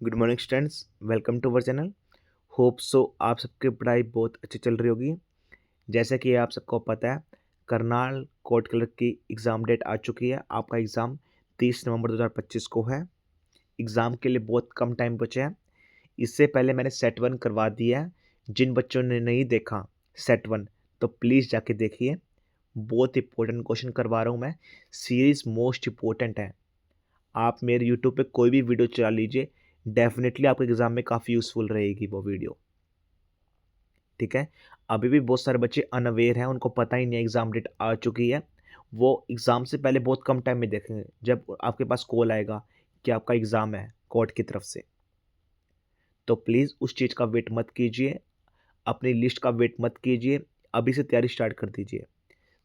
Good morning students, welcome to our channel. Hope so आप सबकी पढ़ाई बहुत अच्छी चल रही होगी। जैसा कि आप सबको पता है, करनाल कोर्ट क्लर्क की एग्ज़ाम डेट आ चुकी है। आपका एग्ज़ाम 30 नवंबर 2025 को है। एग्ज़ाम के लिए बहुत कम टाइम बचे हैं। इससे पहले मैंने सेट वन करवा दिया है। जिन बच्चों ने नहीं देखा सेट वन, तो प्लीज़ जाके देखिए। बहुत इंपॉर्टेंट क्वेश्चन करवा रहा हूँ मैं। सीरीज़ मोस्ट इंपॉर्टेंट है। आप मेरे यूट्यूब पे कोई भी वीडियो चला लीजिए, डेफिनेटली आपके एग्ज़ाम में काफ़ी यूज़फुल रहेगी वो वीडियो। ठीक है? अभी भी बहुत सारे बच्चे अनअवेयर हैं, उनको पता ही नहीं है एग्ज़ाम डेट आ चुकी है। वो एग्ज़ाम से पहले बहुत कम टाइम में देखेंगे, जब आपके पास कॉल आएगा कि आपका एग्ज़ाम है कोर्ट की तरफ से। तो प्लीज़ उस चीज़ का वेट मत कीजिए, अपनी लिस्ट का वेट मत कीजिए, अभी से तैयारी स्टार्ट कर दीजिए।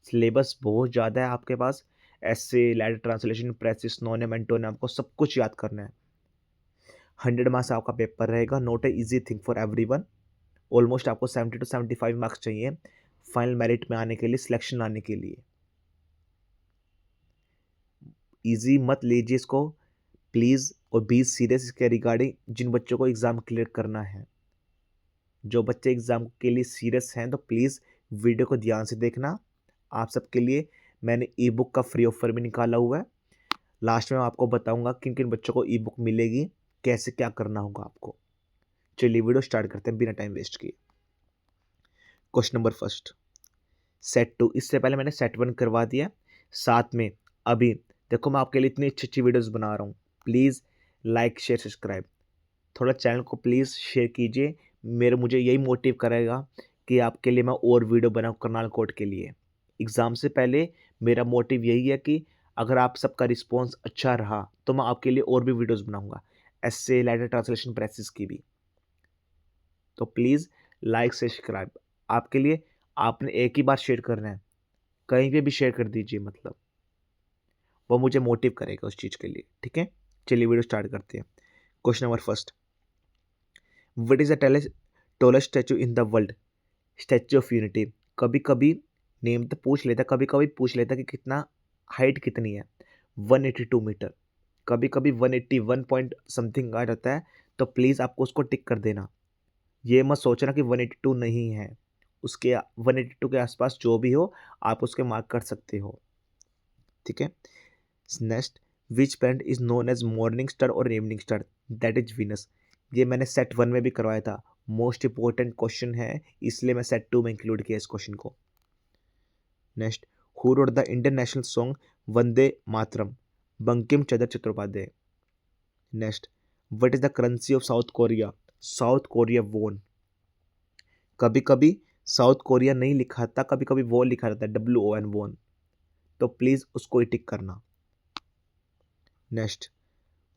सिलेबस बहुत ज़्यादा है आपके पास। एस्से, लेटर ट्रांसलेशन, प्रेसिस, नोनेम, एंटोनिम, आपको सब कुछ याद करना है। 100 मार्क्स आपका पेपर रहेगा, not a easy thing for everyone. Almost आपको 70 टू 75 मार्क्स चाहिए फाइनल मेरिट में आने के लिए, सिलेक्शन आने के लिए। ईजी मत लीजिए इसको प्लीज़, और बी सीरियस इसके रिगार्डिंग जिन बच्चों को एग्ज़ाम क्लियर करना है। जो बच्चे एग्ज़ाम के लिए सीरियस हैं तो प्लीज़ वीडियो को ध्यान से देखना। आप सबके लिए मैंने ई बुक का फ्री ऑफर भी निकाला हुआ है। लास्ट में मैं आपको बताऊंगा किन किन बच्चों को ई बुक मिलेगी, कैसे क्या करना होगा आपको। चलिए वीडियो स्टार्ट करते हैं बिना टाइम वेस्ट किए। Question number first, set two. इससे पहले मैंने सेट वन करवा दिया। साथ में अभी देखो, मैं आपके लिए इतनी अच्छी अच्छी वीडियोस बना रहा हूँ। प्लीज़ लाइक शेयर सब्सक्राइब, थोड़ा चैनल को प्लीज़ शेयर कीजिए। मुझे यही मोटिव करेगा कि आपके लिए मैं और वीडियो बनाऊँ करनाल कोर्ट के लिए। एग्ज़ाम से पहले मेरा मोटिव यही है कि अगर आप सबका रिस्पॉन्स अच्छा रहा तो मैं आपके लिए और भी वीडियोस बनाऊंगा, एस्से, लेटर ट्रांसलेशन, प्रेसिस की भी। तो प्लीज़ लाइक से सब्सक्राइब आपके लिए, आपने एक ही बार शेयर करना है, कहीं पे भी शेयर कर दीजिए, मतलब वो मुझे मोटिव करेगा उस चीज़ के लिए। ठीक है, चलिए वीडियो स्टार्ट करते हैं। Question number first, what is the tallest statue in the world? Statue of unity. कभी कभी नेम तो पूछ लेता, कभी कभी पूछ लेता कि कितना हाइट कितनी है। 182 मीटर। कभी कभी 181 पॉइंट समथिंग आ जाता है, तो प्लीज़ आपको उसको टिक कर देना। ये मत सोचना कि 182 नहीं है, उसके 182 के आसपास जो भी हो आप उसके मार्क कर सकते हो। ठीक है, next, which planet is known as morning star और evening star? That is Venus. ये मैंने सेट वन में भी करवाया था। मोस्ट इंपॉर्टेंट क्वेश्चन है, इसलिए मैं सेट टू में इंक्लूड किया इस क्वेश्चन को। Next, who wrote the Indian national song Vande Mataram? Bankim Chandra Chattopadhyay. Next, what is the currency of south Korea? South Korea वोन। कभी कभी साउथ कोरिया नहीं लिखा था, कभी कभी वो लिखा रहता है, WON वोन। तो प्लीज उसको ही टिक करना। Next,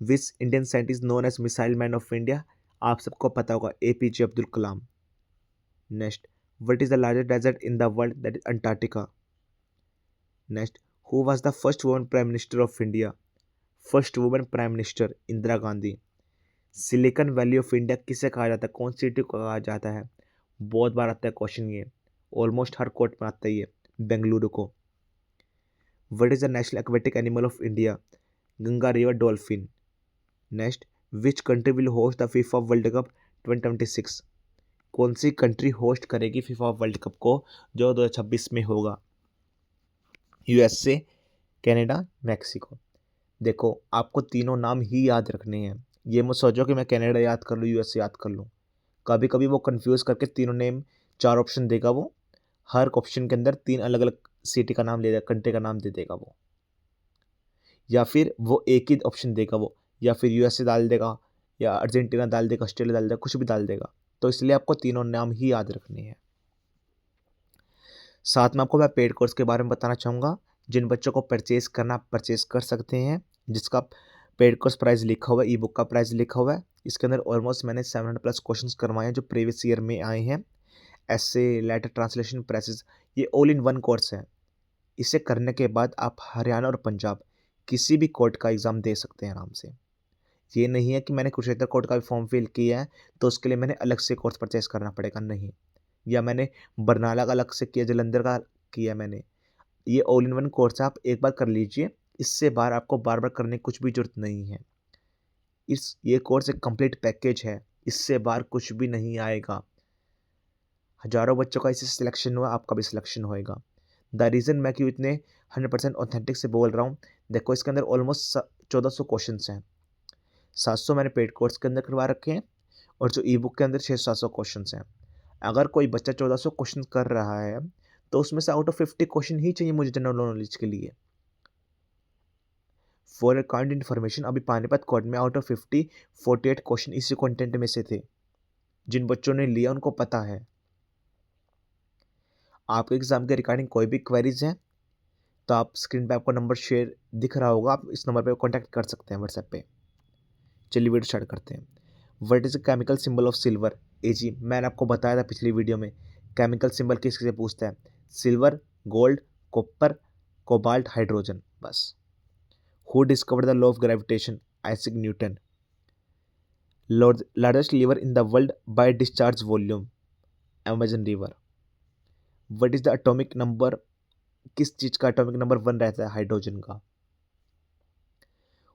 which Indian scientist known as missile man of India? आप सबको पता होगा, APJ Abdul Kalam. Next, what is the largest desert in the world? That is Antarctica. Next, who was the first woman prime minister of India? First woman prime minister Indira Gandhi. Silicon valley of India किसे कहा जाता है, कौन सी city को कहा जाता है? बहुत बार आता है क्वेश्चन ये, ऑलमोस्ट हर कोर्ट में आता है ये, बेंगलुरु को। What is the national aquatic animal of India? Ganga river dolphin. Next, which country will host the FIFA world cup 2026? कौन सी कंट्री होस्ट करेगी फीफा वर्ल्ड कप को जो 2026 में होगा? USA, Canada, Mexico. देखो, आपको तीनों नाम ही याद रखने हैं। ये मत सोचो कि मैं कनाडा याद कर लूँ, USA याद कर लूँ। कभी कभी वो कंफ्यूज करके तीनों नेम, 4 ऑप्शन देगा वो, हर ऑप्शन के अंदर 3 अलग अलग सिटी का नाम ले देगा, कंट्री का नाम दे देगा वो। या फिर वो एक ही ऑप्शन देगा वो, या फिर USA डाल देगा, या अर्जेंटीना डाल देगा, ऑस्ट्रेलिया डाल देगा, कुछ भी डाल देगा। तो इसलिए आपको तीनों नाम ही याद रखने हैं। साथ में आपको मैं पेड कोर्स के बारे में बताना चाहूँगा। जिन बच्चों को परचेज करना, परचेज कर सकते हैं, जिसका पेड कोर्स प्राइस लिखा हुआ है, ई बुक का प्राइस लिखा हुआ है। इसके अंदर ऑलमोस्ट मैंने 700 प्लस क्वेश्चंस करवाए हैं जो प्रीवियस ईयर में आए हैं। एस्से, लेटर ट्रांसलेशन, प्रेसिस, ये ऑल इन वन कोर्स है। इसे करने के बाद आप हरियाणा और पंजाब किसी भी कोर्ट का एग्ज़ाम दे सकते हैं आराम से। ये नहीं है कि मैंने कुरुक्षेत्र कोर्ट का भी फॉर्म फिल किया है तो उसके लिए मैंने अलग से कोर्स परचेज करना पड़ेगा, नहीं। या मैंने बरनाला का अलग से किया, जलंधर का किया मैंने। ये ऑल इन वन कोर्स है, आप एक बार कर लीजिए। इससे बार आपको बार बार करने की कुछ भी ज़रूरत नहीं है। ये कोर्स एक कंप्लीट पैकेज है, इससे बाहर कुछ भी नहीं आएगा। हज़ारों बच्चों का इससे सिलेक्शन हुआ, आपका भी सिलेक्शन होएगा। द रीज़न मैं क्यों इतने 100% ऑथेंटिक से बोल रहा हूँ, देखो इसके अंदर ऑलमोस्ट 1400 क्वेश्चंस हैं। 700 मैंने पेड कोर्स के अंदर करवा रखे हैं और जो ई बुक के अंदर 600-700 क्वेश्चंस हैं। अगर कोई बच्चा 1400 क्वेश्चन कर रहा है तो उसमें से आउट ऑफ 50 क्वेश्चन ही चाहिए मुझे जनरल नॉलेज के लिए। फॉर योर काइंड इन्फॉर्मेशन, अभी पानीपत कोर्ट में आउट ऑफ 50 48 क्वेश्चन इसी कंटेंट में से थे। जिन बच्चों ने लिया उनको पता है। आपके एग्जाम के रिगार्डिंग कोई भी क्वेरीज हैं तो आप स्क्रीन पे आपको नंबर शेयर दिख रहा होगा, आप इस नंबर पे कांटेक्ट कर सकते हैं व्हाट्सएप पे। चलिए वीडियो स्टार्ट करते हैं। What is the chemical symbol of silver? AG, मैंने आपको बताया था पिछली वीडियो में केमिकल सिंबल किस किसे पूछता है। Silver, gold, copper, cobalt, hydrogen, बस। Who discovered the law of gravitation? Isaac Newton. Largest river in the world by discharge volume? Amazon river. What is the atomic number? किस चीज का atomic number 1 रहता है? हाइड्रोजन का।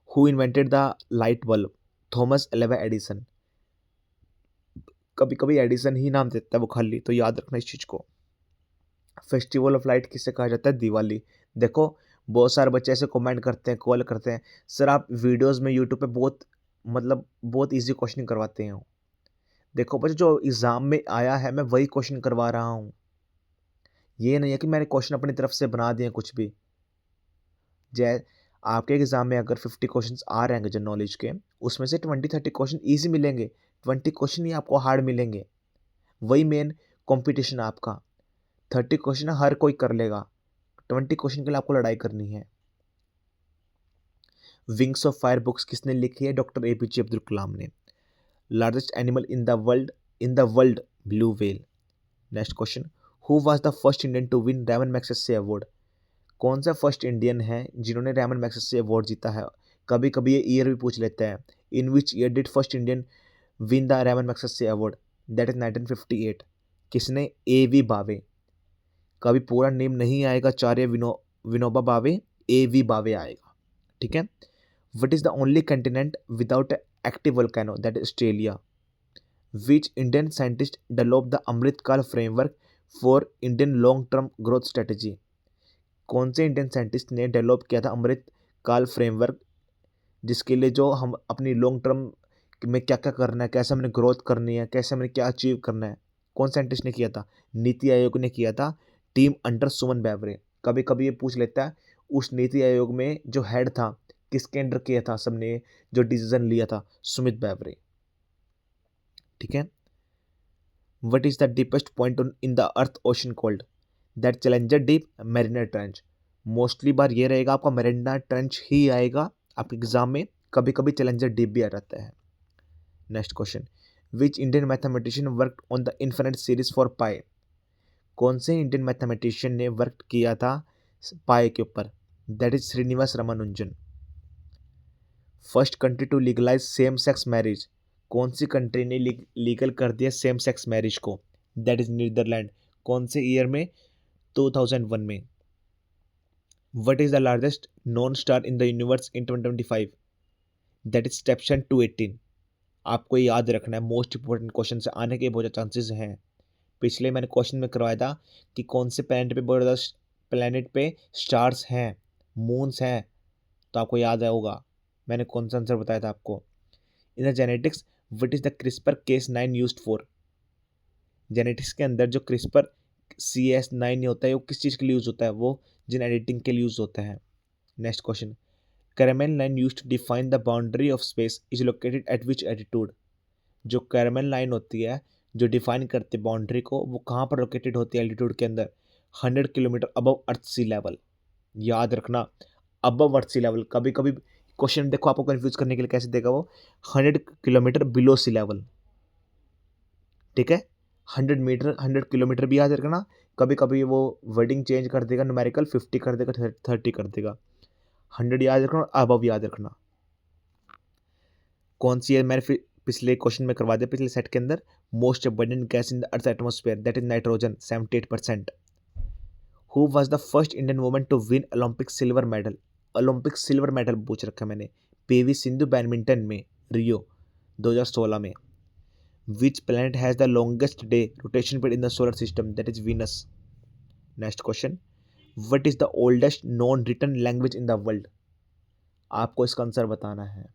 Who invented the light bulb? Thomas Alva Edison. कभी कभी Edison ही नाम देता है वो खाली, तो याद रखना इस चीज को। फेस्टिवल ऑफ लाइट किसे कहा जाता है? दिवाली। देखो बहुत सारे बच्चे ऐसे कमेंट करते हैं, कॉल करते हैं, सर आप वीडियोस में यूट्यूब पे बहुत इजी क्वेश्चन करवाते हैं। देखो बच्चे, जो एग्जाम में आया है मैं वही क्वेश्चन करवा रहा हूँ। ये नहीं है कि मैंने क्वेश्चन अपनी तरफ से बना दिए कुछ भी। जै आपके एग्जाम में अगर 50 क्वेश्चंस आ रहे हैं जनरल नॉलेज के, उसमें से 20-30 क्वेश्चन ईजी मिलेंगे, 20 क्वेश्चन ही आपको हार्ड मिलेंगे। वही मेन कंपटीशन है आपका। 30 क्वेश्चन हर कोई कर लेगा, 20 क्वेश्चन के लिए आपको लड़ाई करनी है। विंग्स ऑफ फायर बुक्स किसने लिखी है? डॉक्टर एपीजे अब्दुल कलाम ने। Largest animal in the world blue whale. Next question, who was the first Indian to win Ramon Magsaysay award? कौन सा फर्स्ट इंडियन है जिन्होंने रैमन मैग्सेसे अवार्ड जीता है? कभी कभी ये ईयर भी पूछ लेते हैं। In which year did first Indian win the Ramon Magsaysay award? That is 1958। किसने? ए वी भावे। कभी पूरा नेम नहीं आएगा आचार्य विनोबा भावे, ए वी भावे आएगा, ठीक है। What is the only continent without active volcano? That is Australia. Which Indian scientist develop the Amritkaal framework for Indian long term growth strategy? कौन से इंडियन साइंटिस्ट ने डेवलप किया था अमृत काल फ्रेमवर्क, जिसके लिए जो हम अपनी लॉन्ग टर्म में क्या क्या करना है, कैसे हमने ग्रोथ करनी है, कैसे हमने क्या अचीव करना है, कौन साइंटिस्ट ने किया था? नीति आयोग ने किया था, टीम अंडर सुमन बैवरे। कभी कभी ये पूछ लेता है उस नीति आयोग में जो हेड था किसके अंडर किया था सबने जो डिसीजन लिया था? सुमित बैवरे, ठीक है। What is the deepest point in the earth ocean called? That Challenger Deep, Mariana Trench. Mostly बार ये रहेगा आपका मैरिना ट्रेंच ही आएगा आपके एग्जाम में, कभी कभी चैलेंजर डीप भी आ जाता है। Next question, which Indian mathematician work on the infinite series for pi? कौन से इंडियन मैथमेटिशियन ने वर्क किया था पाई के ऊपर? That is Srinivasa Ramanujan. First country to legalise same sex marriage? कौन सी कंट्री ने लीगल कर दिया सेम सेक्स मैरिज को? That is Netherland. कौन से ईयर में? 2001 में। What is the largest known star in the universe in 2025? That is Stepson 218। आपको याद रखना है, मोस्ट इंपॉर्टेंट क्वेश्चन से आने के बहुत चांसेस हैं। पिछले मैंने क्वेश्चन में करवाया था कि कौन से प्लेनेट पे स्टार्स हैं, मून्स हैं, तो आपको याद होगा मैंने कौन सा आंसर बताया था आपको। In the genetics, what is the CRISPR Cas9 used for? Genetics के अंदर जो क्रिस्पर CS9 होता है वो किस चीज़ के लिए यूज़ होता है? वो जीन एडिटिंग के लिए यूज़ होता है। Next question, Karman line used to define the boundary of space is located at which altitude? जो कैरामेल लाइन होती है जो डिफाइन करती है बाउंड्री को, वो कहाँ पर लोकेटेड होती है एल्टीट्यूड के अंदर? 100 किलोमीटर अबव अर्थ सी लेवल। याद रखना, अबव अर्थ सी लेवल। कभी कभी क्वेश्चन देखो आपको कंफ्यूज करने के लिए कैसे देगा वो, 100 किलोमीटर बिलो सी लेवल, ठीक है। 100 किलोमीटर भी याद रखना। कभी कभी वो वर्डिंग चेंज कर देगा, न्यूमेरिकल 50 कर देगा, 30 कर देगा। 100 याद रखना और अबव याद रखना। कौन सी है? मैंने पिछले क्वेश्चन में करवा दिया, पिछले सेट के अंदर। Most abundant gas in the earth atmosphere, that is nitrogen, 78%। Who was the first Indian woman to win Olympic silver medal? Olympic silver medal पूछ रखा है मैंने। पीवी सिंधु बैडमिंटन में, रियो 2016 में। Which planet has the longest day rotation period in the solar system, that is Venus. Next question, what is the oldest non written language in the world. आपको इसका answer बताना है।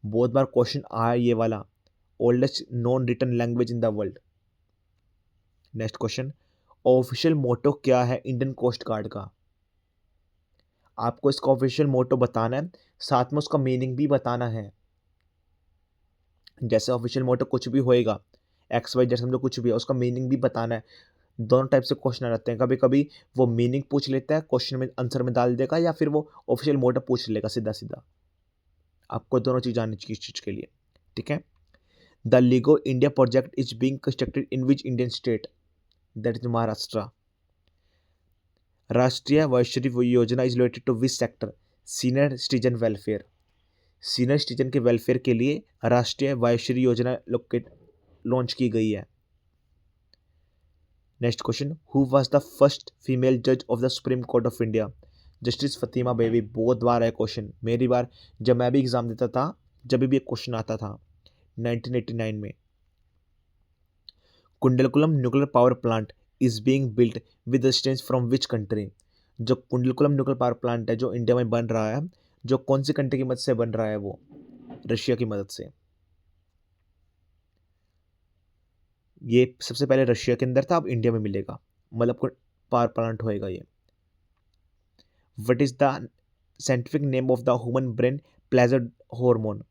बहुत बार question आया ये वाला, oldest non written language in the world. Next question, official motto क्या है इंडियन कोस्ट गार्ड का। आपको इसका ऑफिशियल मोटो बताना है, साथ में उसका मीनिंग भी बताना है। जैसे ऑफिशियल मोटो कुछ भी होएगा, एक्स वाई जैसे समझो कुछ भी है, उसका मीनिंग भी बताना है। दोनों टाइप से क्वेश्चन आ जाते हैं, कभी कभी वो मीनिंग पूछ लेता है क्वेश्चन में, आंसर में डाल देगा, या फिर वो ऑफिशियल मोटो पूछ लेगा सीधा सीधा। आपको दोनों चीज आनी चाहिए इस चीज के लिए, ठीक है। The LIGO India project is being constructed in which Indian state, that is Maharashtra. Rashtriya Vaishvik Yojana is related to which sector, senior citizen welfare. Senior citizen के वेलफेयर के लिए राष्ट्रीय वैश्विक योजना लॉन्च की गई है। Next question, who was the first female जज of the Supreme Court of India. Justice Fathima Beevi. बहुत बार है क्वेश्चन, मेरी बार जब मैं भी एग्जाम देता था, जब भी एक क्वेश्चन आता था 1989 में। Kudankulam nuclear power plant is being built with assistance from which country. जो कुंडलकुलम न्यूक्लियर पावर प्लांट है जो इंडिया में बन रहा है, जो कौन सी कंट्री की मदद से बन रहा है, वो रशिया की मदद से। ये सबसे पहले रशिया के अंदर था, अब इंडिया में मिलेगा, मतलब पावर प्लांट होएगा ये। What is the scientific name of the human brain pleasure hormone.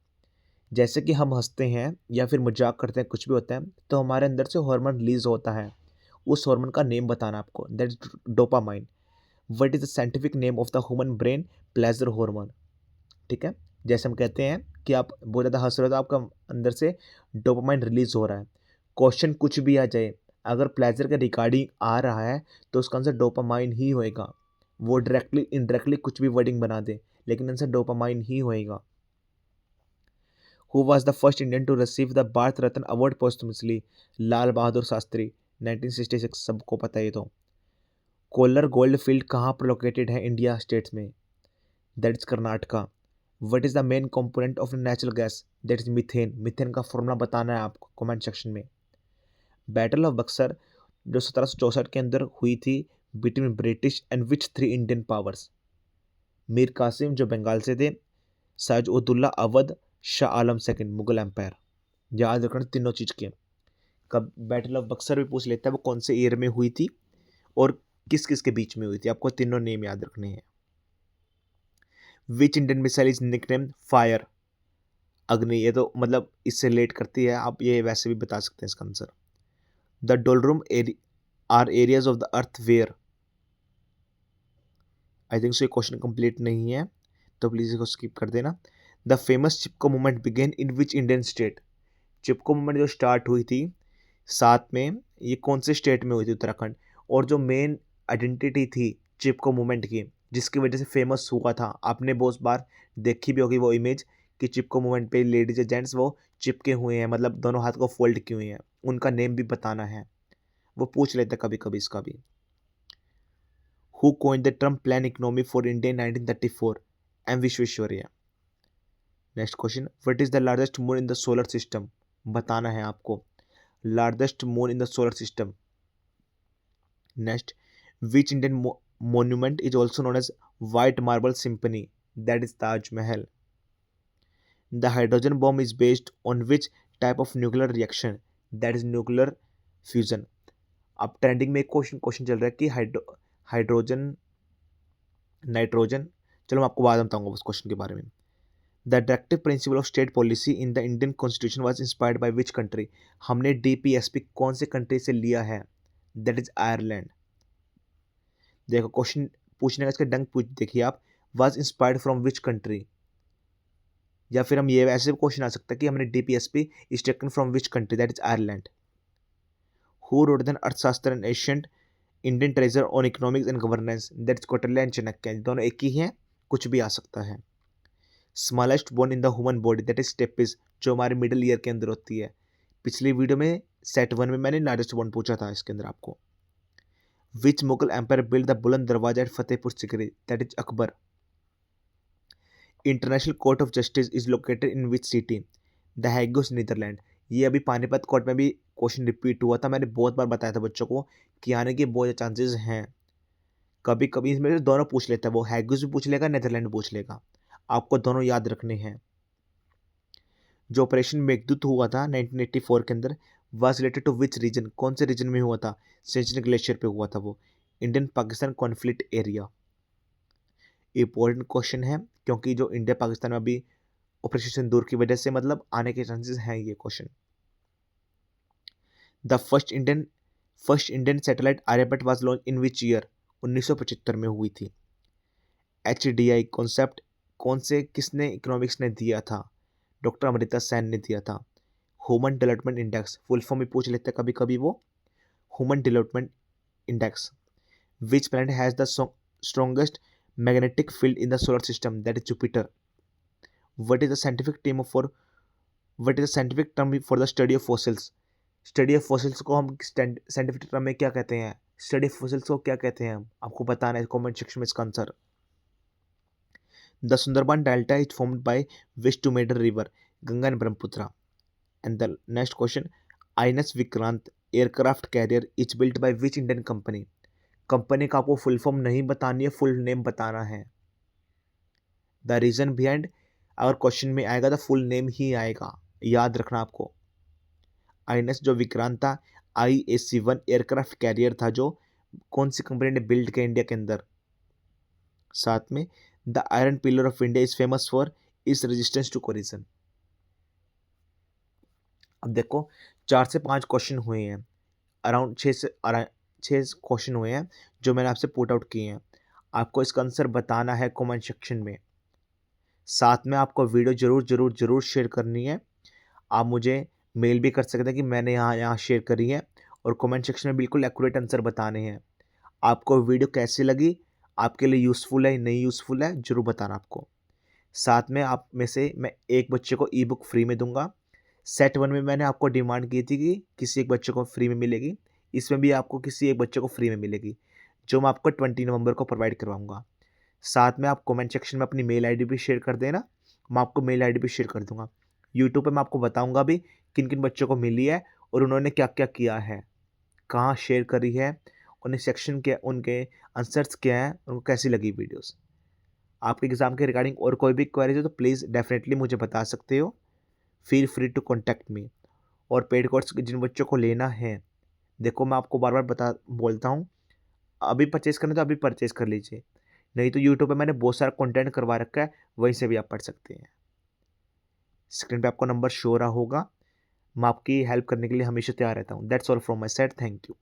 जैसे कि हम हंसते हैं या फिर मजाक करते हैं, कुछ भी होता है, तो हमारे अंदर से हार्मोन रिलीज होता है, उस हार्मोन का नेम बताना आपको, that is dopamine. What is the scientific name of the human brain pleasure hormone, ठीक है। जैसे हम कहते हैं कि आप बहुत ज़्यादा हंस रहे हो तो आपका अंदर से डोपामाइन रिलीज हो रहा है। क्वेश्चन कुछ भी आ जाए, अगर प्लेजर के रिगार्डिंग आ रहा है तो उसका आंसर डोपामाइन ही होएगा। वो डायरेक्टली इनडायरेक्टली कुछ भी वर्डिंग बना दे, लेकिन आंसर डोपामाइन ही होएगा। Who was the first Indian to receive the Bharat Ratna award posthumously, Lal Bahadur Shastri 1966। सबको पता है ये तो। कोलर गोल्ड फील्ड कहाँ पर लोकेटेड है इंडिया स्टेट्स में, that is Karnataka. What is the main component of natural gas, that is methane. Methane का फॉर्मूला बताना है आपको कमेंट सेक्शन में। बैटल ऑफ बक्सर जो 1764 के अंदर हुई थी between British and which 3 Indian powers. Mir Qasim जो बंगाल से थे, साज उद्दौला अवध, शाह आलम सेकंड मुगल एम्पायर। याद रखना तीनों चीज के। कब बैटल ऑफ बक्सर भी पूछ लेता है वो कौन से ईयर में हुई थी और किस किस के बीच में हुई थी, आपको तीनों नेम याद रखने हैं। Which Indian missile is nickname fire, अग्नि। ये तो मतलब इससे रिलेट करती है, आप ये वैसे भी बता सकते हैं इसका answer. The doldrums are areas of the earth where. I think so ये क्वेश्चन कंप्लीट नहीं है, तो प्लीज इसको स्किप कर देना। The famous Chipko movement began in which Indian state. Chipko movement जो स्टार्ट हुई थी साथ में, ये कौन से स्टेट में हुई थी, उत्तराखंड। और जो मेन आइडेंटिटी थी चिपको मूवमेंट की, जिसकी वजह से फेमस हुआ था, आपने बहुत बार देखी भी होगी वो इमेज कि चिपको मूवमेंट पे लेडीज या जेंट्स वो चिपके हुए हैं, मतलब दोनों हाथ को फोल्ड किए हुए हैं, उनका नेम भी बताना है, वो पूछ लेते कभी कभी इसका भी। Who coined the term plan economy for India 1934, M Visvesvaraya. Next question, what is the largest moon in the solar system, बताना है आपको, largest moon in the solar system. Next, which Indian monument is also known as white marble symphony, that is Taj Mahal. The hydrogen bomb is based on which type of nuclear reaction, that is nuclear fusion. अब trending में एक question चल रहा है कि hydrogen nitrogen, चलो मैं आपको बाद में बताऊंगा उस क्वेश्चन के बारे में। The directive principle of state policy in the Indian constitution was inspired by which country. हमने डीपीएसपी कौन से कंट्री से लिया है, दैट इज आयरलैंड। देखो क्वेश्चन पूछने का इसका ढंग पूछ देखिए आप, was inspired from which country, या फिर हम ये ऐसे क्वेश्चन आ सकता है कि हमने DPSP is taken from which country, that is Ireland. Who wrote then Arthashastra and ancient Indian treatise on economics and governance, that is Kautilya and Chanakya. दोनों एक ही हैं, कुछ भी आ सकता है। Smallest bone in the human body, that is stapes, जो हमारे मिडिल ईयर के अंदर होती है। पिछली वीडियो में सेट 1 में मैंने लार्जेस्ट बोन पूछा था इसके अंदर आपको। Which Mughal empire build the Buland Darwaza at Fatehpur Sikri, that is Akbar. International court of justice is located in which city? The Hague, Netherlands. ये अभी पानीपत कोर्ट में भी क्वेश्चन रिपीट हुआ था, मैंने बहुत बार बताया था बच्चों को कि आने के बहुत चांसेस हैं। कभी कभी इसमें से दोनों पूछ लेता है, वो हैगोस भी पूछ लेगा, नीदरलैंड भी पूछ लेगा। आपको दोनों याद रखने हैं। जो ऑपरेशन मेघदूत हुआ था 1984 के अंदर, was related to which region? कौन से रीजन में हुआ था? सिंचिन ग्लेशियर पे हुआ था वो। Indian Pakistan conflict area. Important question है क्योंकि जो इंडिया पाकिस्तान में अभी ऑपरेशन सिंदूर की वजह से मतलब आने के चांसेस हैं ये question. The first Indian satellite Aryabhata was launch in which year? 1975 में हुई थी। HDI कॉन्सेप्ट किसने इकोनॉमिक्स ने दिया था? डॉक्टर अमृता सेन ने दिया था। Human development index full form भी पूछ लेते हैं कभी कभी वो। Human development index. Which planet has the strongest magnetic field in the solar system? That is Jupiter. What is the scientific term for the study of fossils? Study of fossils को हम scientific term में क्या कहते हैं? Study of fossils को क्या कहते हैं? आपको बताना है कमेंट सेक्शन में इसका answer. The Sundarban delta is formed by which two major river? Ganga and Brahmaputra. And the next question, INS Vikrant aircraft carrier is built by which Indian company? Company का आपको फुल फॉर्म नहीं बतानी है, फुल नेम बताना है। The reason behind, अगर question में आएगा तो फुल नेम ही आएगा, याद रखना आपको। आईएनएस जो विक्रांत था, IAC-1 एयरक्राफ्ट कैरियर था जो कौन सी कंपनी ने बिल्ड किया इंडिया के अंदर। साथ में the iron pillar of India is famous for is resistance to corrosion. अब देखो 4 से 5 क्वेश्चन हुए हैं, अराउंड 6 क्वेश्चन हुए हैं जो मैंने आपसे पुट आउट किए हैं। आपको इसका आंसर बताना है कमेंट सेक्शन में। साथ में आपको वीडियो जरूर जरूर जरूर शेयर करनी है। आप मुझे मेल भी कर सकते हैं कि मैंने यहाँ शेयर करी है, और कमेंट सेक्शन में बिल्कुल एक्यूरेट आंसर बताने हैं। आपको वीडियो कैसी लगी, आपके लिए यूज़फुल है नहीं यूज़फुल है, जरूर बताना आपको। साथ में आप में से मैं एक बच्चे को ई बुक फ्री में दूंगा। सेट 1 में मैंने आपको डिमांड की थी कि किसी एक बच्चे को फ्री में मिलेगी, इसमें भी आपको किसी एक बच्चे को फ्री में मिलेगी, जो मैं आपको 20 नवंबर को प्रोवाइड करवाऊँगा। साथ में आप कमेंट सेक्शन में अपनी मेल आईडी भी शेयर कर देना, मैं आपको मेल आईडी भी शेयर कर दूंगा। यूट्यूब पे मैं आपको बताऊंगा भी किन किन बच्चों को मिली है और उन्होंने क्या क्या किया है, कहाँ शेयर करी है, उन्हें सेक्शन के उनके आंसर्स क्या हैं, उनको कैसी लगी वीडियोस। आपके एग्ज़ाम के रिगार्डिंग और कोई भी क्वेरीज हो तो प्लीज़ डेफिनेटली मुझे बता सकते हो। Feel free to contact me. और पेड कोर्स जिन बच्चों को लेना है, देखो मैं आपको बार बार बोलता हूँ, अभी परचेज़ करना तो अभी परचेज़ कर लीजिए, नहीं तो यूट्यूब पे मैंने बहुत सारा कंटेंट करवा रखा है, वहीं से भी आप पढ़ सकते हैं। स्क्रीन पे आपको नंबर शो रहा होगा। मैं आपकी हेल्प करने के लिए हमेशा तैयार रहता हूँ। That's all from my side, thank you.